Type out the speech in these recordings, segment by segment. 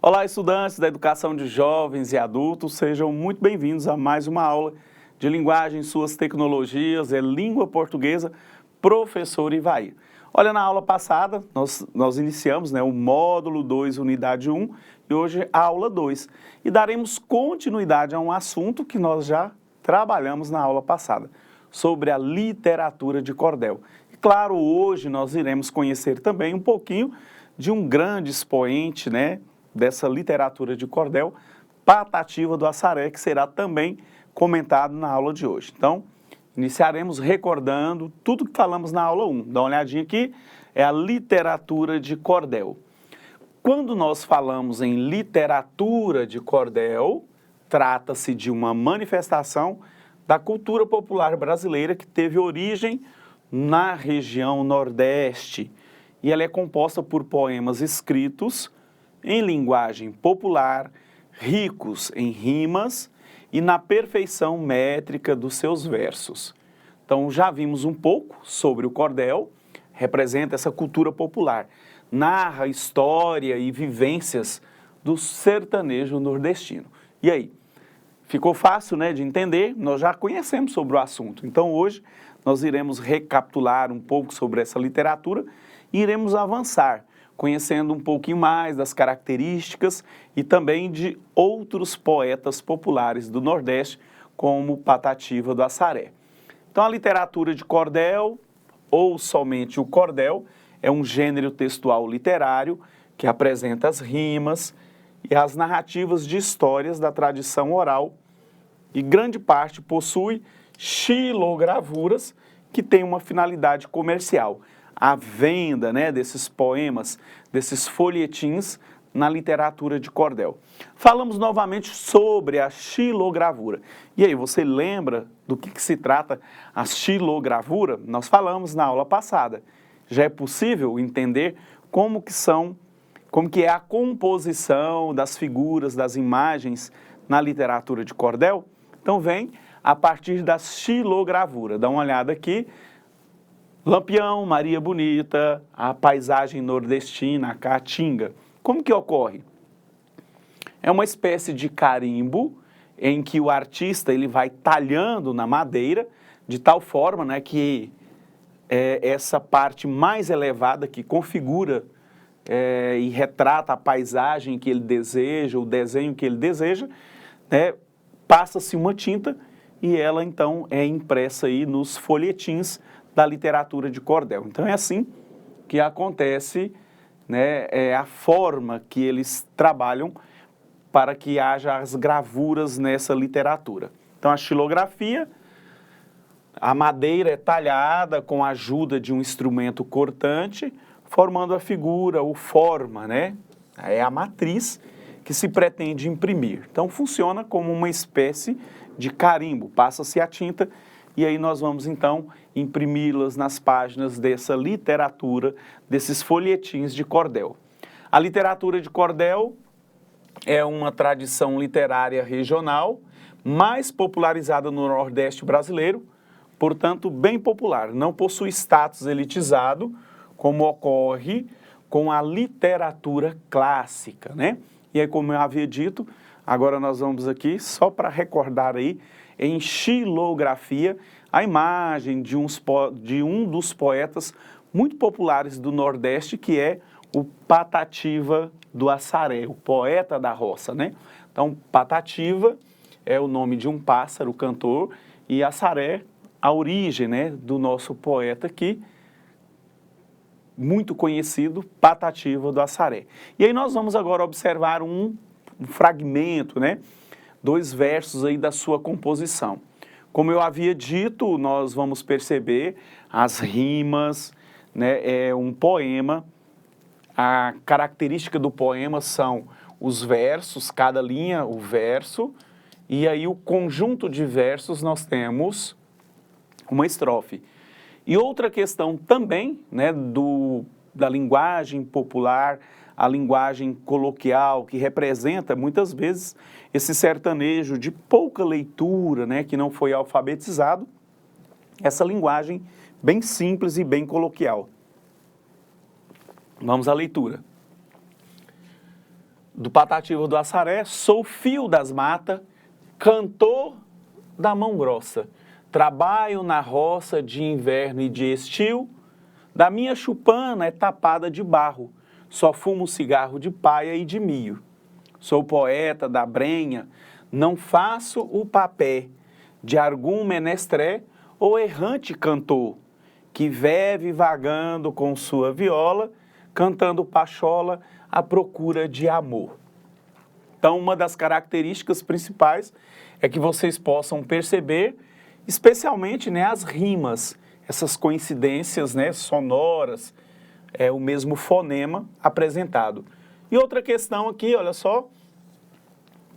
Olá, estudantes da educação de jovens e adultos, sejam muito bem-vindos a mais uma aula de linguagem, suas tecnologias, língua portuguesa, professor Ivair. Olha, na aula passada, nós iniciamos o módulo 2, unidade 1, e hoje a aula 2. E daremos continuidade a um assunto que nós já trabalhamos na aula passada, sobre a literatura de cordel. E claro, hoje nós iremos conhecer também um pouquinho de um grande expoente, dessa literatura de cordel, Patativa do Assaré, que será também comentado na aula de hoje. Então, iniciaremos recordando tudo que falamos na aula 1. Dá uma olhadinha aqui, é a literatura de cordel. Quando nós falamos em literatura de cordel, trata-se de uma manifestação da cultura popular brasileira que teve origem na região Nordeste. E ela é composta por poemas escritos em linguagem popular, ricos em rimas e na perfeição métrica dos seus versos. Então, já vimos um pouco sobre o cordel, representa essa cultura popular, narra história e vivências do sertanejo nordestino. E aí, ficou fácil, de entender? Nós já conhecemos sobre o assunto. Então, hoje, nós iremos recapitular um pouco sobre essa literatura e iremos avançar, conhecendo um pouquinho mais das características e também de outros poetas populares do Nordeste, como Patativa do Assaré. Então, a literatura de cordel, ou somente o cordel, é um gênero textual literário que apresenta as rimas e as narrativas de histórias da tradição oral e grande parte possui xilogravuras que têm uma finalidade comercial. A venda desses poemas, desses folhetins na literatura de cordel. Falamos novamente sobre a xilogravura. E aí, você lembra do que se trata a xilogravura? Nós falamos na aula passada. Já é possível entender como que é a composição das figuras, das imagens na literatura de cordel? Então vem a partir da xilogravura. Dá uma olhada aqui. Lampião, Maria Bonita, a paisagem nordestina, a caatinga. Como que ocorre? É uma espécie de carimbo em que o artista ele vai talhando na madeira de tal forma que essa parte mais elevada que configura e retrata a paisagem que ele deseja, o desenho que ele deseja, passa-se uma tinta e ela então é impressa aí nos folhetins da literatura de cordel. Então é assim que acontece, a forma que eles trabalham para que haja as gravuras nessa literatura. Então a xilografia, a madeira é talhada com a ajuda de um instrumento cortante, formando a figura, ou forma, É a matriz que se pretende imprimir. Então funciona como uma espécie de carimbo, passa-se a tinta e aí nós vamos então imprimi-las nas páginas dessa literatura, desses folhetins de cordel. A literatura de cordel é uma tradição literária regional, mais popularizada no Nordeste brasileiro, portanto bem popular, não possui status elitizado, como ocorre com a literatura clássica, E aí, como eu havia dito, agora nós vamos aqui, só para recordar aí, em xilografia, a imagem de um dos poetas muito populares do Nordeste, que é o Patativa do Assaré, o poeta da roça, Então, Patativa é o nome de um pássaro, cantor, e Assaré, a origem, do nosso poeta aqui, muito conhecido, Patativa do Assaré. E aí nós vamos agora observar um fragmento, dois versos aí da sua composição. Como eu havia dito, nós vamos perceber as rimas, é um poema. A característica do poema são os versos, cada linha, o verso, e aí o conjunto de versos nós temos uma estrofe. E outra questão também, da linguagem popular, a linguagem coloquial, que representa muitas vezes esse sertanejo de pouca leitura, que não foi alfabetizado, essa linguagem bem simples e bem coloquial. Vamos à leitura. do Patativa do Assaré, sou fio das matas, cantor da mão grossa, trabalho na roça de inverno e de estio, da minha chupana é tapada de barro, só fumo cigarro de paia e de milho. Sou poeta da brenha, não faço o papé de algum menestré ou errante cantor, que vive vagando com sua viola, cantando pachola à procura de amor. Então, uma das características principais é que vocês possam perceber, especialmente, né, as rimas, essas coincidências, né, sonoras, o mesmo fonema apresentado. E outra questão aqui, olha só,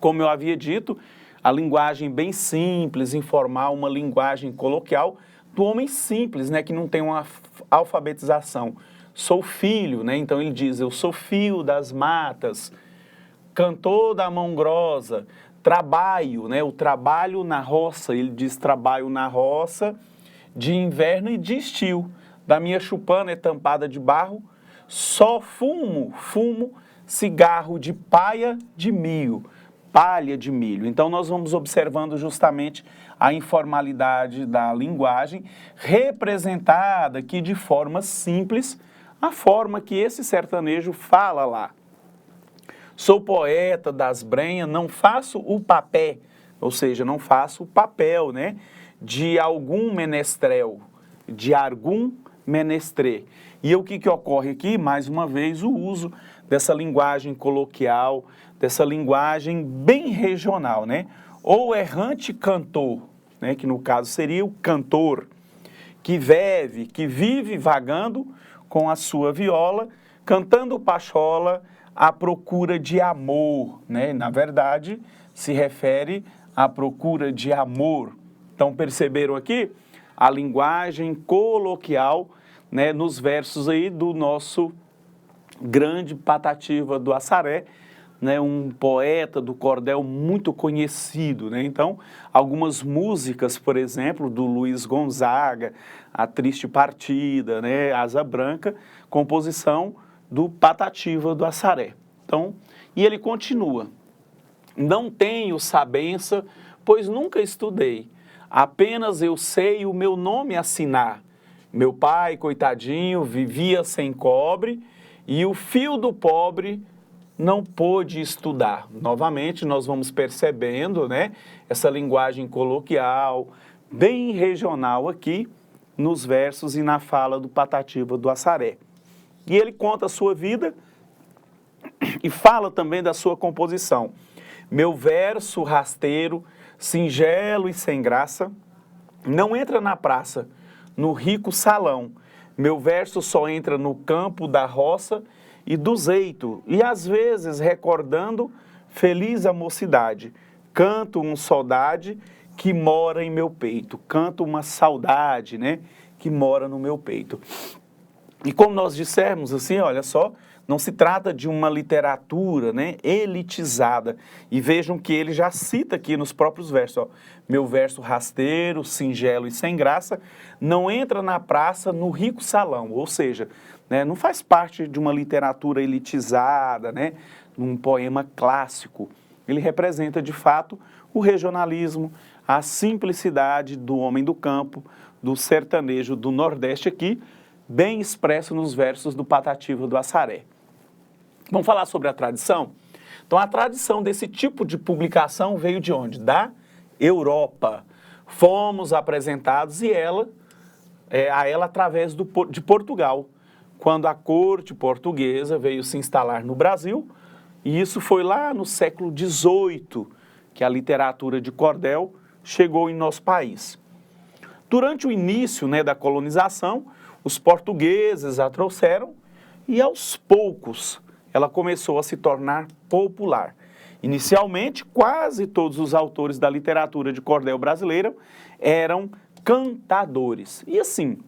como eu havia dito, a linguagem bem simples, informal, uma linguagem coloquial do homem simples, né, que não tem uma alfabetização. Sou filho, né, então ele diz, eu sou fio das matas, cantor da mão grossa, trabalho, né, o trabalho na roça, ele diz trabalho na roça, de inverno e de estio, da minha chupana é tampada de barro, só fumo cigarro de paia de milho, palha de milho. Então nós vamos observando justamente a informalidade da linguagem, representada aqui de forma simples, a forma que esse sertanejo fala lá. Sou poeta das brenhas, não faço o papé, ou seja, não faço o papel, né, de algum menestrel, de algum menestrê. E o que ocorre aqui? Mais uma vez, o uso dessa linguagem coloquial, dessa linguagem bem regional, né? Ou errante cantor, né, que no caso seria o cantor, que vive vagando com a sua viola, cantando pachola à procura de amor, né? Na verdade, se refere à procura de amor. Então, perceberam aqui a linguagem coloquial, né, nos versos aí do nosso grande Patativa do Assaré, né, um poeta do cordel muito conhecido, né? Então, algumas músicas, por exemplo, do Luiz Gonzaga, A Triste Partida, né, Asa Branca, composição do Patativa do Assaré. Então, e ele continua, não tenho sabença, pois nunca estudei, apenas eu sei o meu nome assinar. Meu pai, coitadinho, vivia sem cobre e o fio do pobre não pôde estudar. Novamente, nós vamos percebendo, né, essa linguagem coloquial, bem regional aqui, nos versos e na fala do Patativa do Assaré. E ele conta a sua vida e fala também da sua composição. Meu verso rasteiro, singelo e sem graça, não entra na praça, no rico salão. Meu verso só entra no campo da roça e do zeito, e às vezes recordando feliz a mocidade. Canto uma saudade que mora em meu peito. Canto uma saudade, né, que mora no meu peito. E como nós dissemos assim, olha só, não se trata de uma literatura, né, elitizada. E vejam que ele já cita aqui nos próprios versos, ó, meu verso rasteiro, singelo e sem graça, não entra na praça no rico salão, ou seja, né, não faz parte de uma literatura elitizada, né, um poema clássico. Ele representa, de fato, o regionalismo, a simplicidade do homem do campo, do sertanejo do Nordeste aqui, bem expresso nos versos do Patativa do Assaré. Vamos falar sobre a tradição? Então, a tradição desse tipo de publicação veio de onde? Da Europa. Fomos apresentados a ela através de Portugal, quando a corte portuguesa veio se instalar no Brasil, e isso foi lá no século XVIII que a literatura de cordel chegou em nosso país. Durante o início, né, da colonização, os portugueses a trouxeram e aos poucos ela começou a se tornar popular. Inicialmente, quase todos os autores da literatura de cordel brasileira eram cantadores. E assim,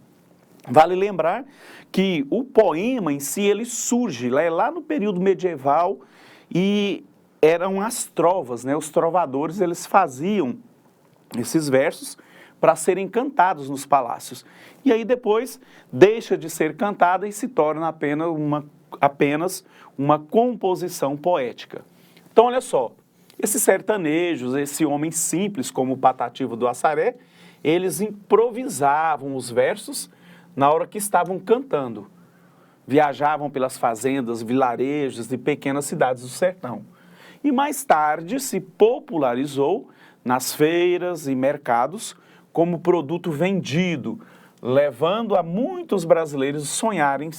vale lembrar que o poema em si, ele surge lá no período medieval e eram as trovas, né? Os trovadores, eles faziam esses versos para serem cantados nos palácios. E aí depois deixa de ser cantada e se torna apenas uma apenas uma composição poética. Então, olha só, esses sertanejos, esse homem simples como o Patativa do Assaré, eles improvisavam os versos na hora que estavam cantando. Viajavam pelas fazendas, vilarejos e pequenas cidades do sertão. E mais tarde se popularizou nas feiras e mercados como produto vendido, levando a muitos brasileiros sonharem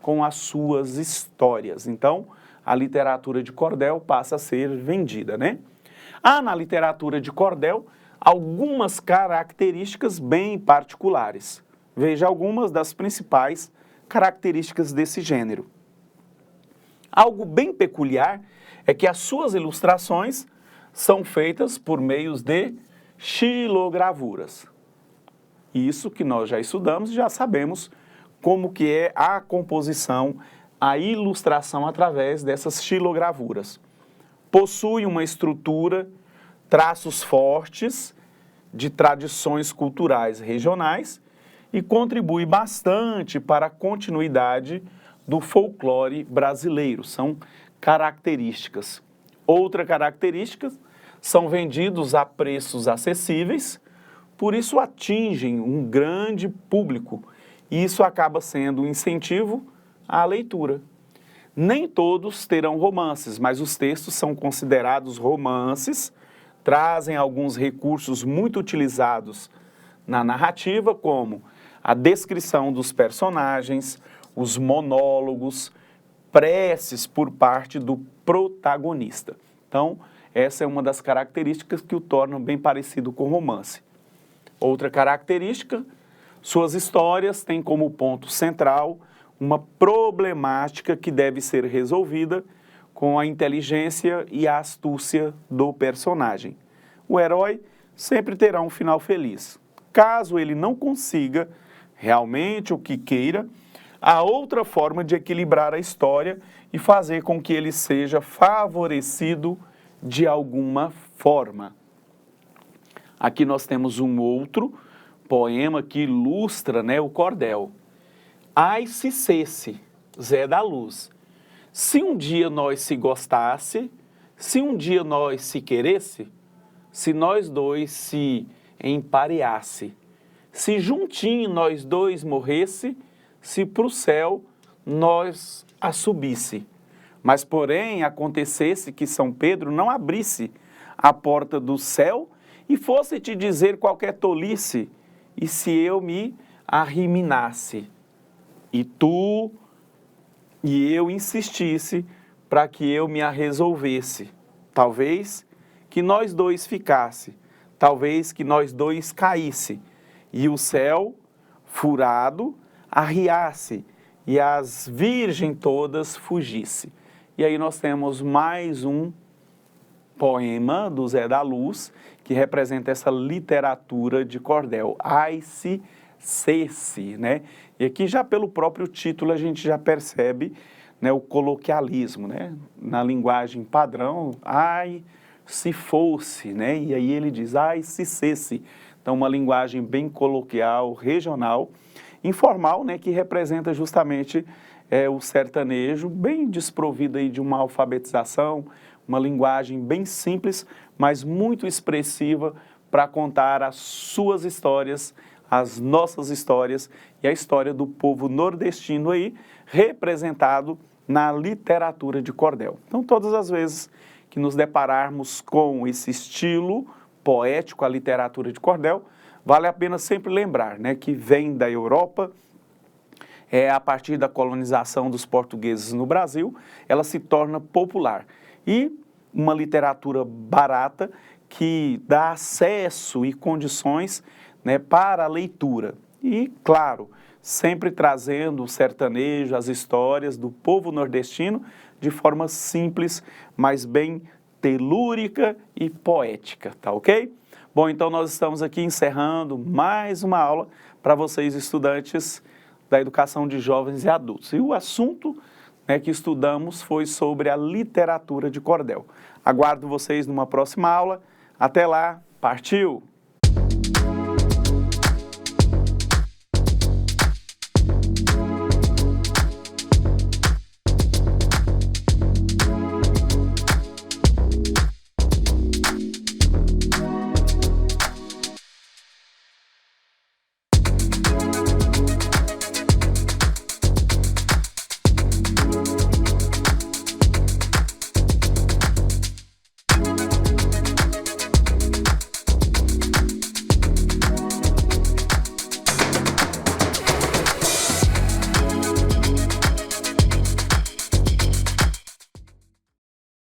com as suas histórias. Então, a literatura de cordel passa a ser vendida, né? Há na literatura de cordel algumas características bem particulares. Veja algumas das principais características desse gênero. Algo bem peculiar é que as suas ilustrações são feitas por meios de xilogravuras. Isso que nós já estudamos e já sabemos como que é a composição, a ilustração através dessas xilogravuras. Possui uma estrutura, traços fortes de tradições culturais regionais e contribui bastante para a continuidade do folclore brasileiro. São características. Outra característica são vendidos a preços acessíveis, por isso atingem um grande público e isso acaba sendo um incentivo à leitura. Nem todos terão romances, mas os textos são considerados romances, trazem alguns recursos muito utilizados na narrativa, como a descrição dos personagens, os monólogos, preces por parte do protagonista. Então, essa é uma das características que o tornam bem parecido com romance. Outra característica, suas histórias têm como ponto central uma problemática que deve ser resolvida com a inteligência e a astúcia do personagem. O herói sempre terá um final feliz. Caso ele não consiga realmente o que queira, há outra forma de equilibrar a história e fazer com que ele seja favorecido de alguma forma. Aqui nós temos um outro poema que ilustra, né, o cordel. Ai se cesse, Zé da Luz, se um dia nós se gostasse, se um dia nós se queresse, se nós dois se empareasse, se juntinho nós dois morresse, se pro céu nós a subisse. Mas porém acontecesse que São Pedro não abrisse a porta do céu e fosse te dizer qualquer tolice, e se eu me arriminasse, e tu e eu insistisse para que eu me a resolvesse, talvez que nós dois ficasse, talvez que nós dois caísse, e o céu, furado, arriasse, e as virgens todas fugisse. E aí nós temos mais um poema do Zé da Luz, que representa essa literatura de cordel. Ai se cesse, né? E aqui já pelo próprio título a gente já percebe, né, o coloquialismo, né? Na linguagem padrão, ai se fosse, né? E aí ele diz, ai se cesse. Então uma linguagem bem coloquial, regional, informal, né, que representa justamente o sertanejo, bem desprovido aí de uma alfabetização, uma linguagem bem simples, mas muito expressiva para contar as suas histórias, as nossas histórias e a história do povo nordestino aí, representado na literatura de cordel. Então, todas as vezes que nos depararmos com esse estilo poético, a literatura de cordel, vale a pena sempre lembrar, né, que vem da Europa, a partir da colonização dos portugueses no Brasil, ela se torna popular. E uma literatura barata que dá acesso e condições, né, para a leitura. E, claro, sempre trazendo o sertanejo, as histórias do povo nordestino de forma simples, mas bem telúrica e poética, tá ok? Bom, então nós estamos aqui encerrando mais uma aula para vocês, estudantes da educação de jovens e adultos. E o assunto, né, que estudamos foi sobre a literatura de cordel. Aguardo vocês numa próxima aula. Até lá, partiu!